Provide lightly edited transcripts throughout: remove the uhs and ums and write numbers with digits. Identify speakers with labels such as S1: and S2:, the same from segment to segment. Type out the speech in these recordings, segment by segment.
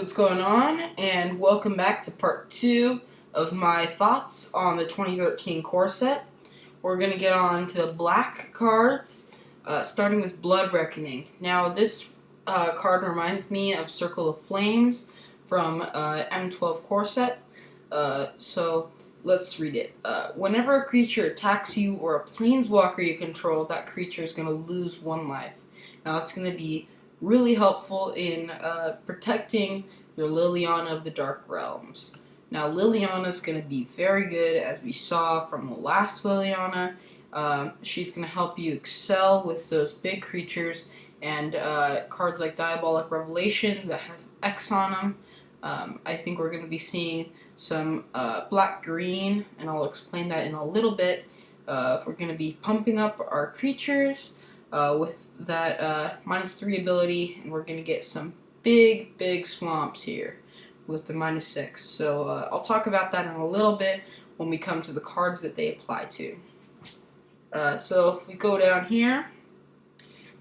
S1: what's going on? And welcome back to part 2 of my thoughts on the 2013 core set. We're going to get on to black cards, starting with Blood Reckoning. Now, this card reminds me of Circle of Flames from M12 core set. So, let's read it. Whenever a creature attacks you or a planeswalker you control, that creature is going to lose 1 life. Now, it's going to be really helpful in protecting your Liliana of the Dark Realms. Now, Liliana is going to be very good, as we saw from the last Liliana. She's going to help you excel with those big creatures, and cards like Diabolic Revelations that has X on them. I think we're going to be seeing some black-green, and I'll explain that in a little bit. We're going to be pumping up our creatures with that -3 ability, and we're going to get some big swamps here with the -6. So I'll talk about that in a little bit when we come to the cards that they apply to. So if we go down here,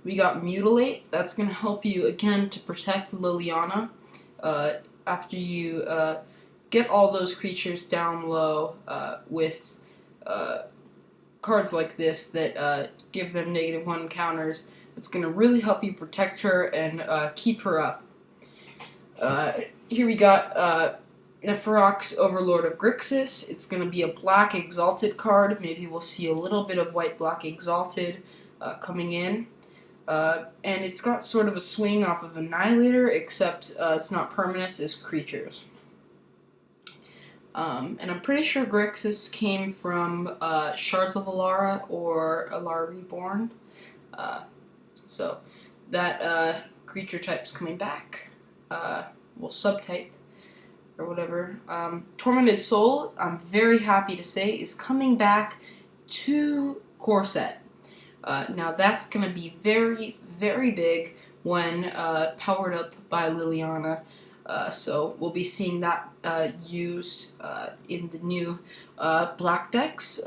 S1: we got Mutilate. That's going to help you, again, to protect Liliana. After you get all those creatures down low with cards like this that give them -1 counters, it's going to really help you protect her and keep her up. Here we got Neferox, Overlord of Grixis. It's going to be a black Exalted card. Maybe we'll see a little bit of white-black Exalted coming in. And it's got sort of a swing off of Annihilator, except it's not permanent, it's creatures. And I'm pretty sure Grixis came from Shards of Alara or Alara Reborn. So that creature type's coming back. Well, subtype or whatever. Tormented Soul, I'm very happy to say, is coming back to core set. Now that's going to be very big when powered up by Liliana. So we'll be seeing that used in the new black decks,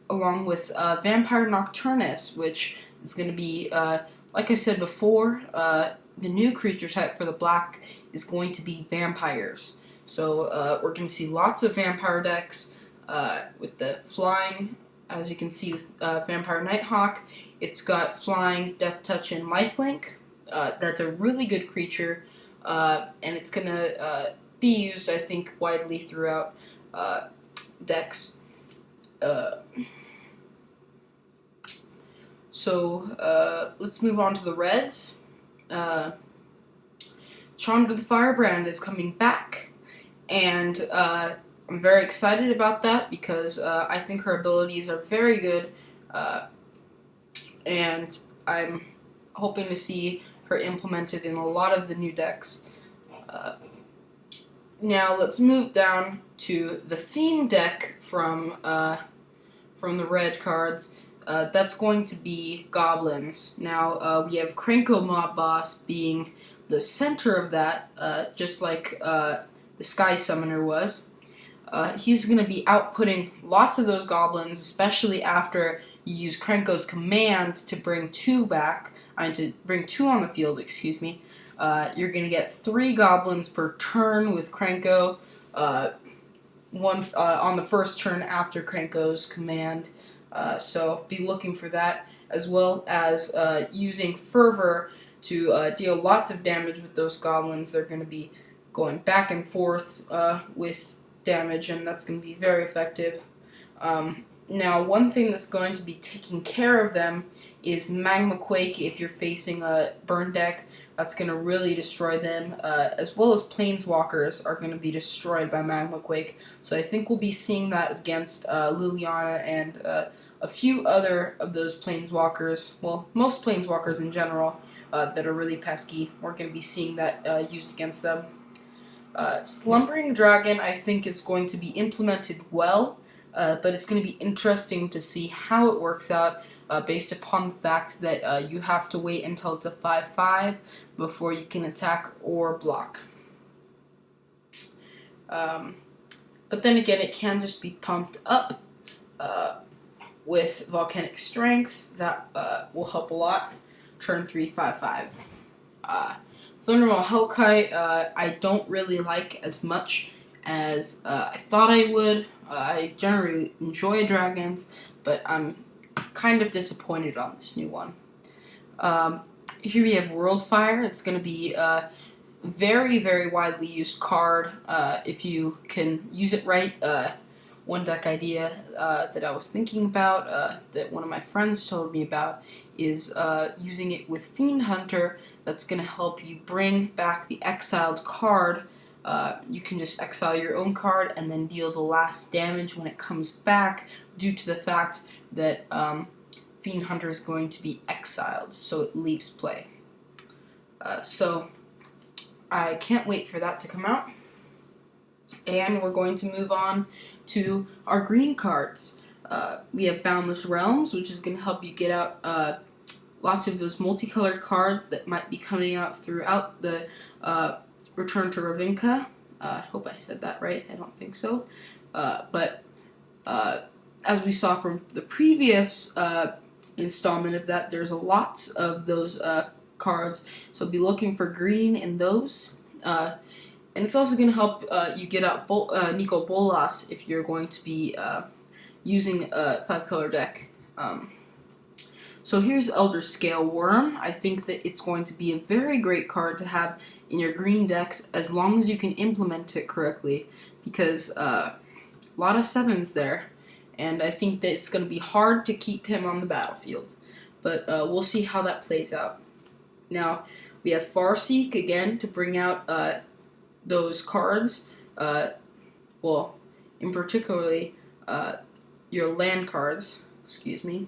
S1: along with Vampire Nocturnus, which is going to be, like I said before, the new creature type for the black is going to be vampires. So we're going to see lots of vampire decks with the flying, as you can see with Vampire Nighthawk. It's got flying, Death Touch, and Lifelink. That's a really good creature. And it's going to be used, I think, widely throughout decks. So let's move on to the reds. Chandra the Firebrand is coming back, and I'm very excited about that because I think her abilities are very good, and I'm hoping to see her implemented in a lot of the new decks. Now let's move down to the theme deck from the red cards. That's going to be Goblins. Now we have Krenko Mob Boss being the center of that, just like the Sky Summoner was. He's going to be outputting lots of those goblins, especially after you use Krenko's command to bring 2 back. To bring 2 on the field, excuse me. You're going to get 3 goblins per turn with Krenko, once on the first turn after Krenko's command. So be looking for that, as well as using Fervor to deal lots of damage with those goblins. They're going to be going back and forth with damage, and that's going to be very effective. Now, one thing that's going to be taking care of them is Magma Quake. If you're facing a burn deck, that's going to really destroy them, as well as Planeswalkers are going to be destroyed by Magma Quake. So I think we'll be seeing that against Liliana and a few other of those Planeswalkers, well, most Planeswalkers in general, that are really pesky. We're going to be seeing that used against them. Slumbering Dragon, I think, is going to be implemented well, but it's going to be interesting to see how it works out, based upon the fact that you have to wait until it's a 5/5 before you can attack or block. But then again, it can just be pumped up with Volcanic Strength. That will help a lot. Turn 3, 5/5. Thundermaw Hellkite, I don't really like as much as I thought I would. I generally enjoy dragons, but I'm kind of disappointed on this new one. Here we have Worldfire. It's going to be a very, very widely used card if you can use it right. One deck idea that I was thinking about, that one of my friends told me about, is using it with Fiend Hunter. That's going to help you bring back the exiled card. You can just exile your own card and then deal the last damage when it comes back, due to the fact that Fiend Hunter is going to be exiled, so it leaves play. So I can't wait for that to come out. And we're going to move on to our green cards. We have Boundless Realms, which is going to help you get out lots of those multicolored cards that might be coming out throughout the Return to Ravnica. I hope I said that right. I don't think so. But as we saw from the previous installment of that, there's lots of those cards. So be looking for green in those. And it's also going to help you get out Nicol Bolas if you're going to be using a 5-color deck. So here's Elder Scale Worm. I think that it's going to be a very great card to have in your green decks as long as you can implement it correctly, because a lot of 7s there, and I think that it's going to be hard to keep him on the battlefield. But we'll see how that plays out. Now, we have Farseek again to bring out those cards, well, in particularly your land cards, excuse me.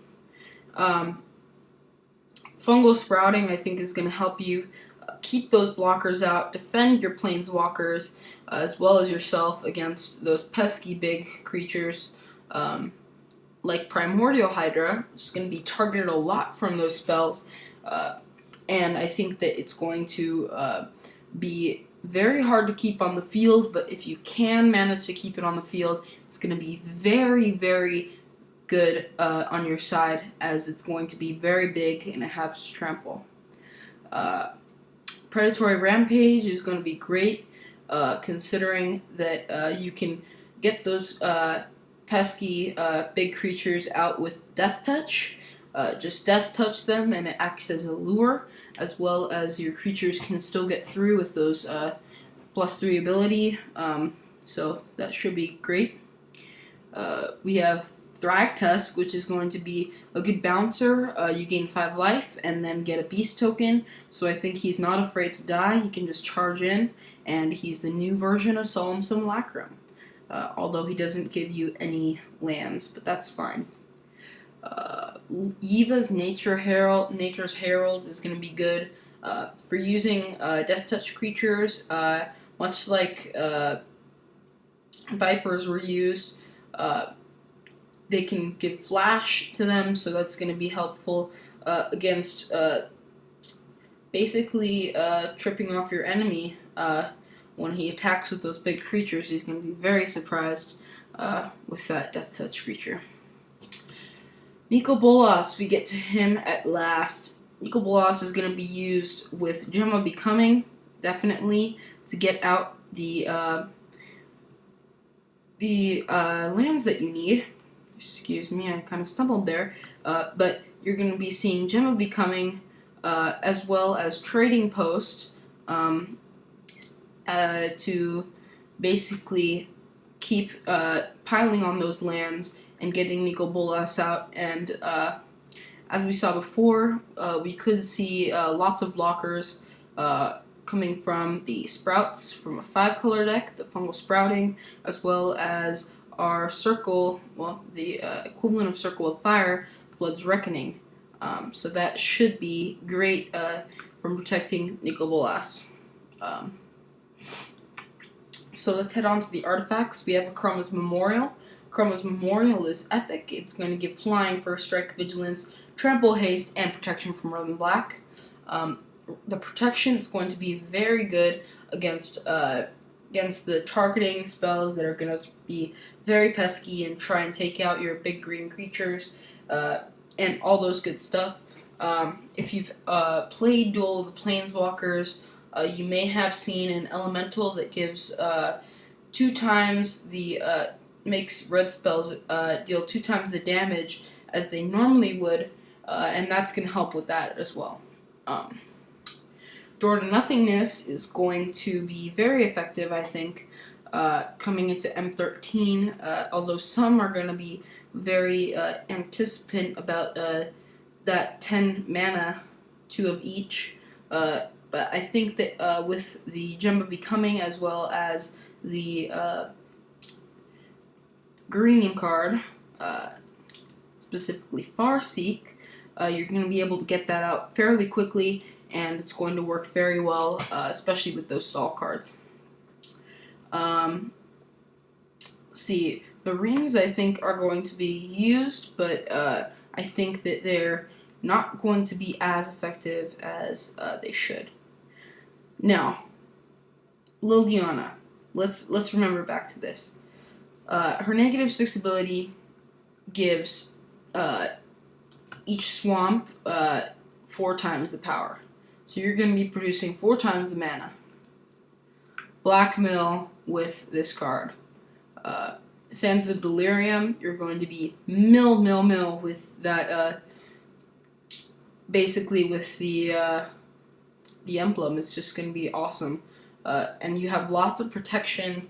S1: Fungal Sprouting, I think, is going to help you keep those blockers out, defend your planeswalkers, as well as yourself against those pesky big creatures, like Primordial Hydra, which is going to be targeted a lot from those spells, and I think that it's going to be very hard to keep on the field, but if you can manage to keep it on the field, it's going to be very, very good on your side, as it's going to be very big and it has trample. Predatory Rampage is going to be great, considering that you can get those pesky big creatures out with Death Touch. Just Death Touch them and it acts as a lure, as well as your creatures can still get through with those +3 ability, so that should be great. We have Thragtusk, which is going to be a good bouncer. You gain 5 life and then get a beast token, so I think he's not afraid to die. He can just charge in, and he's the new version of Solemn Simulacrum, although he doesn't give you any lands, but that's fine. Yiva's Nature's Herald is going to be good for using Death Touch creatures, much like Vipers were used. They can give flash to them, so that's going to be helpful against basically tripping off your enemy. When he attacks with those big creatures, he's going to be very surprised with that Death Touch creature. Nicol Bolas, we get to him at last. Nicol Bolas is going to be used with Gem of Becoming, definitely, to get out the lands that you need. Excuse me, I kind of stumbled there. But you're going to be seeing Gem of Becoming, as well as Trading Post, to basically keep piling on those lands and getting Nicol Bolas out. And as we saw before, we could see lots of blockers coming from the Sprouts from a 5-color deck, the Fungal Sprouting, as well as our Circle, well, the equivalent of Circle of Fire, Blood's Reckoning. So that should be great from protecting Nicol Bolas. So let's head on to the artifacts. We have Akroma's Memorial. Akroma's Memorial is epic. It's going to give flying, first strike, vigilance, trample, haste, and protection from red and black. The protection is going to be very good against the targeting spells that are going to be very pesky and try and take out your big green creatures and all those good stuff. If you've played Duel of the Planeswalkers, You may have seen an elemental that gives 2 times the makes red spells deal 2 times the damage as they normally would, and that's going to help with that as well. Door to Nothingness is going to be very effective, I think, coming into M13, although some are going to be very anticipant about that 10 mana, 2 of each, but I think that with the Gem of Becoming as well as the green card, specifically Farseek, you're going to be able to get that out fairly quickly, and it's going to work very well, especially with those stall cards. See, the rings I think are going to be used, but I think that they're not going to be as effective as they should. Now, Liliana. Let's remember back to this. Her -6 ability gives each swamp 4 times the power. So you're going to be producing 4 times the mana. Blackmill with this card. Sands of Delirium, you're going to be mill with that, basically with the emblem. It's just going to be awesome. And you have lots of protection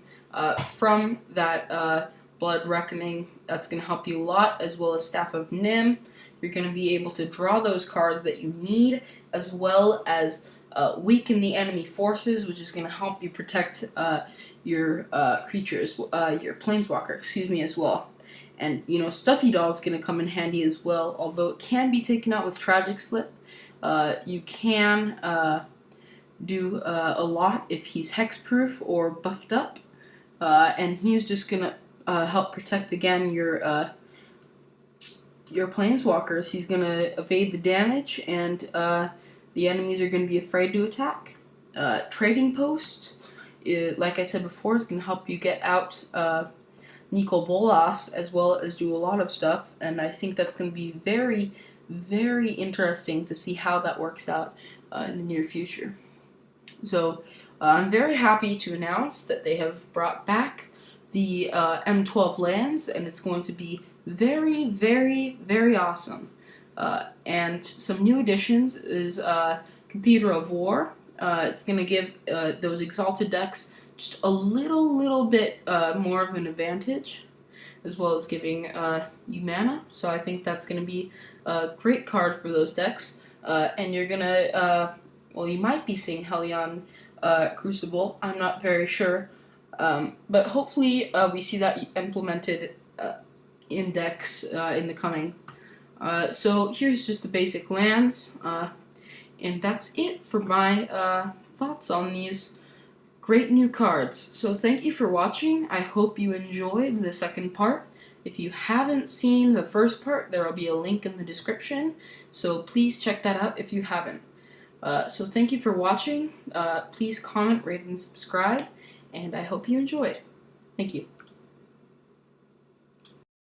S1: from that Blood Reckoning. That's going to help you a lot, as well as Staff of Nim. You're going to be able to draw those cards that you need, as well as weaken the enemy forces, which is going to help you protect your creatures, your Planeswalker, as well. And, Stuffy Doll is going to come in handy as well, although it can be taken out with Tragic Slip. You can do a lot if he's hexproof or buffed up, and he's just going to help protect, again, your Planeswalkers. He's going to evade the damage, and the enemies are going to be afraid to attack. Trading Post, like I said before, is going to help you get out Nicol Bolas, as well as do a lot of stuff, and I think that's going to be very, very interesting to see how that works out in the near future. So I'm very happy to announce that they have brought back the M12 lands, and it's going to be very, very, very awesome. And some new additions is Cathedral of War. It's going to give those Exalted decks just a little bit more of an advantage, as well as giving you mana. So I think that's going to be a great card for those decks. And you're going to, you might be seeing Hellion Crucible. I'm not very sure. But hopefully we see that implemented in decks in the coming. So here's just the basic lands. And that's it for my thoughts on these great new cards. So thank you for watching. I hope you enjoyed the second part. If you haven't seen the first part, there will be a link in the description. So please check that out if you haven't. So thank you for watching. Please comment, rate, and subscribe. And I hope you enjoyed. Thank you.